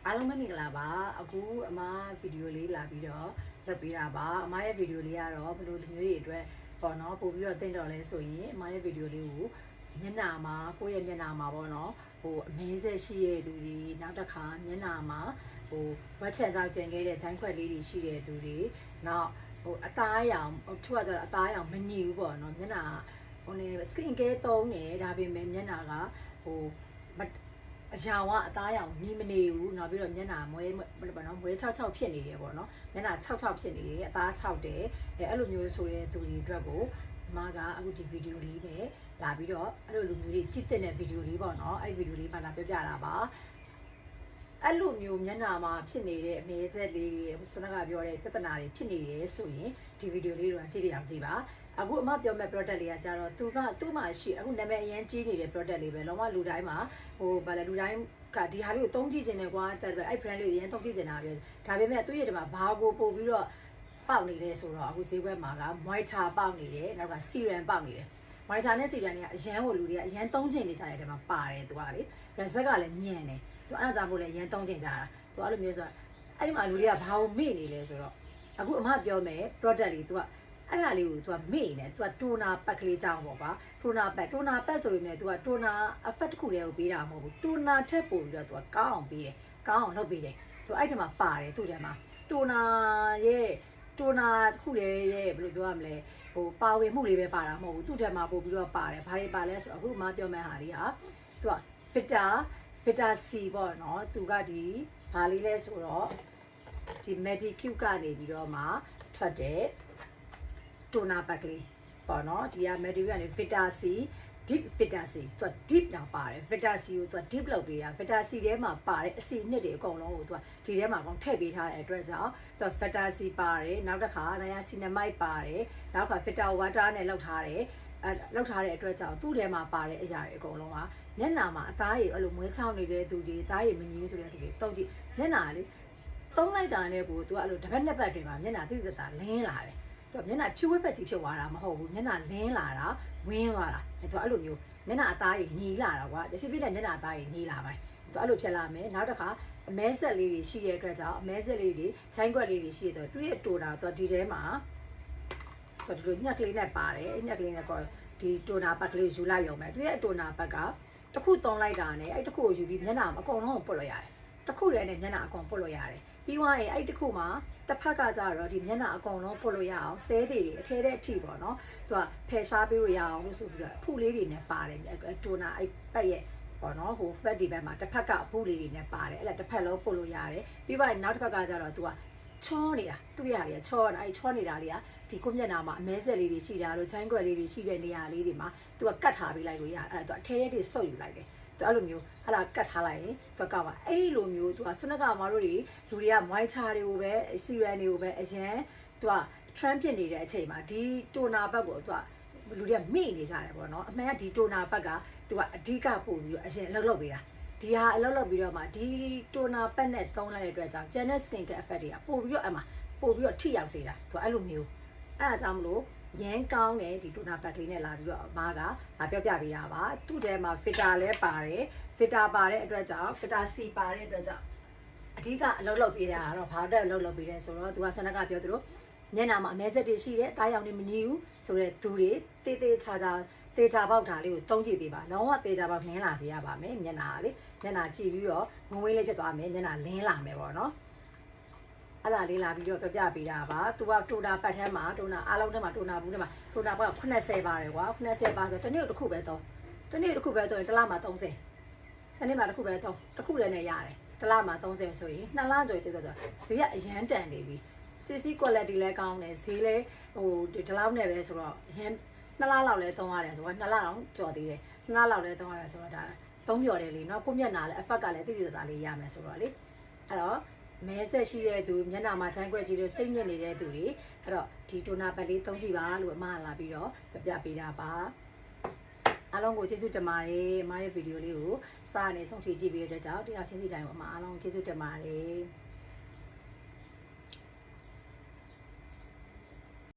အားလုံးပဲမင်္ဂလာပါအခုအမဗီဒီယိုလေးလာပြီးတော့လုပ်ပေးတာပါအမရဲ့ဗီဒီယိုလေးကတော့ဘယ်လိုလူမျိုးတွေအတွက်ပေါ့နော်ပို့ပြီးတော့တင်တော်လဲဆိုရင်အမရဲ့ဗီဒီယိုလေးကိုမျက်နှာမှာကိုယ့်ရဲ့မျက်နှာမှာပေါ့နော်ဟိုအမင်းဆက်ရှိတဲ့သူတွေနောက်တစ်ခါမျက်နှာမှာဟိုဝက်ချက်သောက်ကျင်ခဲ့တဲ့ဂျိုင်းခွက်လေးတွေရှိတဲ့သူတွေနောက်ဟိုအသားရောင်သူကကျတော့အသားရောင်မညှိဘူးပေါ့နော်မျက်နှာဟိုနေ skin care သုံးတယ်ဒါပေမဲ့မျက်နှာကဟိုအရာကအသားရောင်ညီမနေဘူးနောက်ပြီးတော့မျက်နှာမွဲပေါ့နော်မွဲ66ဖြစ်နေတယ်ပေါ့နော်မျက်နှာ66ဖြစ်နေတယ်အသား6တယ်အဲ့လိုမျိုးဆိုတဲ့သူတွေအတွက်ကိုအမကအခုဒီဗီဒီယိုလေးနဲ့လာပြီးတော့အဲ့လိုလူမျိုးတွေကြည့်တဲ့ဗီဒီယိုလေးပေါ့နော်အဲ့ဗီဒီယိုလေးမှလာပြပြတာပါအဲ့လိုမျိုးမျက်နှာမှာဖြစ်နေတဲ့အမဲသက်လေးတွေကျွန်တော်ကပြောတဲ့ပြဿနာတွေဖြစ်နေတယ်ဆိုရင်ဒီဗီဒီယိုလေးတော့ကြည့်ရအောင်ကြည့်ပါအခုအမပြောမဲ့ product လေးကကြတော့သူ့မှာရှိအခုနာမည်အရင်ကြီးနေတဲ့ product လေးပဲလုံးဝလူတိုင်းမှာဟိုဗာလေလူတိုင်းကဒီဟာလေးကိုသုံးကြည့်နေတယ်ကွာအဲ့ brand လေးကိုအရင်သုံးကြည့်နေတာပဲဒါပေမဲ့သူ့ရဲ့ဒီမှာဘာကိုပို့ပြီးတော့ပေါက်နေလဲဆိုတော့အခုဈေးကွက်မှာက moisture ပေါက်နေတယ်နောက်က serum ပေါက်နေတယ် moisture နဲ့ serum တွေကအရန်ကိုလူတွေကအရန်သုံးကျင်နေကြတဲ့တဲမှာပါတယ်သူကလေ result ကလည်းညံ့တယ်သူအဲ့ဒါကြောင့်မို့လဲအရန်သုံးကျင်ကြတာသူအဲ့လိုမျိုးဆိုတော့အဲ့ဒီမှာလူတွေကဘာကိုမေ့နေလဲဆိုတော့အခုအမပြောမယ် product လေးသူကအဲ့ဒါလေးကိုသူကမေ့နေသူကတိုနာပတ်ကလေးကြောင်းပေါ့ကွာတိုနာပတ်ဆိုရင်လည်းသူကတိုနာ effect တစ်ခုတည်းကိုပေးတာမဟုတ်ဘူးတိုနာထက်ပို့ပြီးတော့သူကကောင်းအောင်ပေးတယ်ကောင်းအောင်လုပ်ပေးတယ်သူအဲ့ဒီမှာပါတယ်သူ့ထဲမှာတိုနာတစ်ခုတည်းရဲ့ဘယ်လိုပြောရမလဲဟိုပါဝင်မှုလေးပဲပါတာမဟုတ်ဘူးသူ့ထဲမှာပို့ပြီးတော့ပါတယ်ဘာတွေပါလဲဆိုတော့အခုမှပြောမဲ့ဟာလေးဟာသူက Vita C ပေါ့နော်သူကဒီဘာလေးလဲဆိုတော့ဒီ Medicube ကနေပြီးတော့မှထွက်တဲ့တိုနာပတ်ကလေးပေါ့နော်ဒီက Medicube ကနေ Vita C Deep Vita C သူက Deep တောင်ပါတယ် Vita C ကိုသူက Deep လုပ်ပေးတာ Vita C ထဲမှာပါတဲ့အစီအနှစ်တွေအကုန်လုံးကိုသူကဒီထဲမှာအကုန်ထည့်ပေးထားတဲ့အတွက်ကြောင့်သူက Vita C ပါတယ်နောက်တစ်ခါ Niacinamide ပါတယ်နောက်တစ်ခါ Vita Water နဲ့လောက်ထားတဲ့အတွက်ကြောင့်သူ့ထဲမှာပါတဲ့အရာတွေအကုန်လုံးကမျက်နှာမှာအသားရည်အဲ့လိုမွေးချောင်းနေတဲ့သူတွေအသားရည်မငြင်းဆိုတဲ့သူတွေတုံးကြည့်မျက်နှာလေးသုံးလိုက်တာနဲ့ကိုသူကအဲ့လိုတစ်ပတ်နှစ်ပတ်တွေမှာမျက်နှာသိသက်တာလင်းလာတယ်သူကမျက်နှာဖြူဝက်ဖက်ကြီးဖြစ်သွားတာမဟုတ်ဘူးမျက်နှာလင်းလာတာဝင်းသွားတာသူကအဲ့လိုမျိုးမျက်နှာအသားရည်ညီလာတာကွာတချို့ပြတဲ့မျက်နှာအသားရည်ညီလာပိုင်းသူအဲ့လိုဖြစ်လာမယ်နောက်တစ်ခါအမဲဆက်လေးတွေရှိတဲ့အတွက်ကြောင့်အမဲဆက်လေးတွေချိုင်းခွက်လေးတွေရှိတဲ့သူရဲ့တိုတာသူကဒီထဲမှာသူဒီလိုညှက်ကလေးနဲ့ပါတယ်ညှက်ကလေးနဲ့ကောဒီတိုနာပတ်ကလေးယူလိုက်ရုံပဲသူရဲ့တိုနာပတ်ကတစ်ခုသုံးလိုက်တာနဲ့အဲ့တစ်ခုကိုယူပြီးမျက်နှာအကုန်လုံးကိုပုတ်လို့ရတယ်တစ်ခုတည်းနဲ့မျက်နှာအကုန်ပုတ်လို့ရတယ်ပြီးသွားရင်အဲ့တစ်ခုမှာတစ်ဖက်ကကြတော့ဒီမျက်နှာအကုန်လုံးပုတ်လို့ရအောင်ဆဲသေးတွေအထဲတဲ့အထိပေါ့နော်သူကဖယ်ရှားပေးလို့ရအောင်လို့ဆိုပြီးတော့အဖုလေးတွေနဲ့ပါတယ်တိုနာအဲ့ပတ်ရဲ့ပေါ့နော်ဟိုဖက်ဒီဘက်မှာတစ်ဖက်ကအဖုလေးတွေနဲ့ပါတယ်အဲ့ဒါတစ်ဖက်လုံးပုတ်လို့ရတယ်ပြီးသွားရင်နောက်တစ်ဖက်ကကြတော့သူကချောနေတာသူ့ရတယ်ချောနေတာအဲ့ချောနေတာလေးကဒီကိုမျက်နှာမှာအမဲဆက်လေးတွေရှိတာတို့ချိုင်းခွက်လေးတွေရှိတဲ့နေရာလေးတွေမှာသူကကတ်ထားပေးလိုက်လို့ရတယ်အဲ့ဒါသူအထဲထဲတွေဆုပ်ယူလိုက်တယ်သူအဲ့လိုမျိုးအဲ့ဒါကတ်ထားလိုက်ရင်သူကပါအဲ့ဒီလိုမျိုးသူကဆွနကမာတို့တွေလူတွေက moisture တွေကိုပဲ serum တွေကိုပဲအရန်သူက trend ဖြစ်နေတဲ့အချိန်မှာဒီတိုနာဘက်ကိုသူကလူတွေကမေ့နေကြတယ်ပေါ့နော်အမှန်ကဒီတိုနာဘက်ကသူကအဓိကပို့ပြီးတော့အရင်အလုပ်လုပ်ပေးတာဒီဟာအလုပ်လုပ်ပြီးတော့မှဒီတိုနာပတ်နဲ့သုံးလိုက်တဲ့အတွက်ကြောင့် Janet Skin Care Effect တွေကပို့ပြီးတော့အမှပို့ပြီးတော့ထိရောက်စေတာသူအဲ့လိုမျိုးအဲ့ဒါကြောင့်မလို့ရန်ကောင်းတယ်ဒီတိုနာပတ်ကလေးနဲ့လာပြီးတော့အမကပြောပြပေးတာပါသူ့ထဲမှာ Vita လည်းပါတယ် Vita ပါတဲ့အတွက်ကြောင့် Vita C ပါတဲ့အတွက်ကြောင့်အဓိကအလုပ်လုပ်ပေးတာကတော့ဘာအတွက်အလုပ်လုပ်ပေးလဲဆိုတော့သူကဆန္ဒကပြောသလိုမျက်နှာမှာအမဲဆက်တွေရှိတယ်တားရောင်တွေမညီဘူးဆိုတော့သူတွေတေးသေးချာပေါက်တာလေးကိုတုံးကြည့်ပေးပါလုံးဝတေးချာပေါက်လင်းလာစေရပါမယ်မျက်နှာလေမျက်နှာကြည့်ပြီးတော့ငွေလေးဖြစ်သွားမယ်မျက်နှာလင်းလာမယ်ပေါ့နော်အဲ့ဒါလေးလာပြီးတော့ပြပြပေးတာပါသူကတိုနာပတ်ထဲမှာတိုနာအားလုံးထဲမှာတိုနာဘူးထဲမှာတိုနာဘက်က80ပါတယ်ကွာ80ပါဆိုတနေ့တစ်ခုပဲသုံးတနေ့တစ်ခုပဲသုံးရင်တစ်လမှာ30တနေ့မှာတစ်ခုပဲသုံးတစ်ခုလည်းနဲ့ရတယ်တစ်လမှာ30ဆိုရင်2လကျော်ရှိဆိုတော့ဈေးကအရန်တန်နေပြီCC quality လည်းကောင်းတယ်ဈေးလည်းဟိုဒီလောက်နဲ့ပဲဆိုတော့အရင်2လလောက်လဲသုံးရတယ်ဆိုတော့2လအောင်ကြော်သေးတယ်2လလောက်လဲသုံးရတယ်ဆိုတော့ဒါသုံးပြော်တယ်လေနော်ကိုမျက်နှာလည်း effect ကလည်းတိတိကျကျလေးရမယ်ဆိုတော့လေအဲ့တော့မဲဆက်ရှိတဲ့သူမျက်နှာမှာချိုင်းခွက်ကြီးလို့စိတ်ညစ်နေတဲ့သူတွေအဲ့တော့ဒီတိုနာပတ်လေးသုံးကြည့်ပါလို့အမလာပြီးတော့ပြပေးတာပါအားလုံးကိုကျေးဇူးတင်ပါတယ်အမရဲ့ဗီဒီယိုလေးကိုစနေဆုံးဖြတ်ကြည့်ပြီးတဲ့အတွက်ကြောင့်တရားချင်းစီတိုင်းကိုအမအားလုံးကျေးဇူးတင်ပါတယ်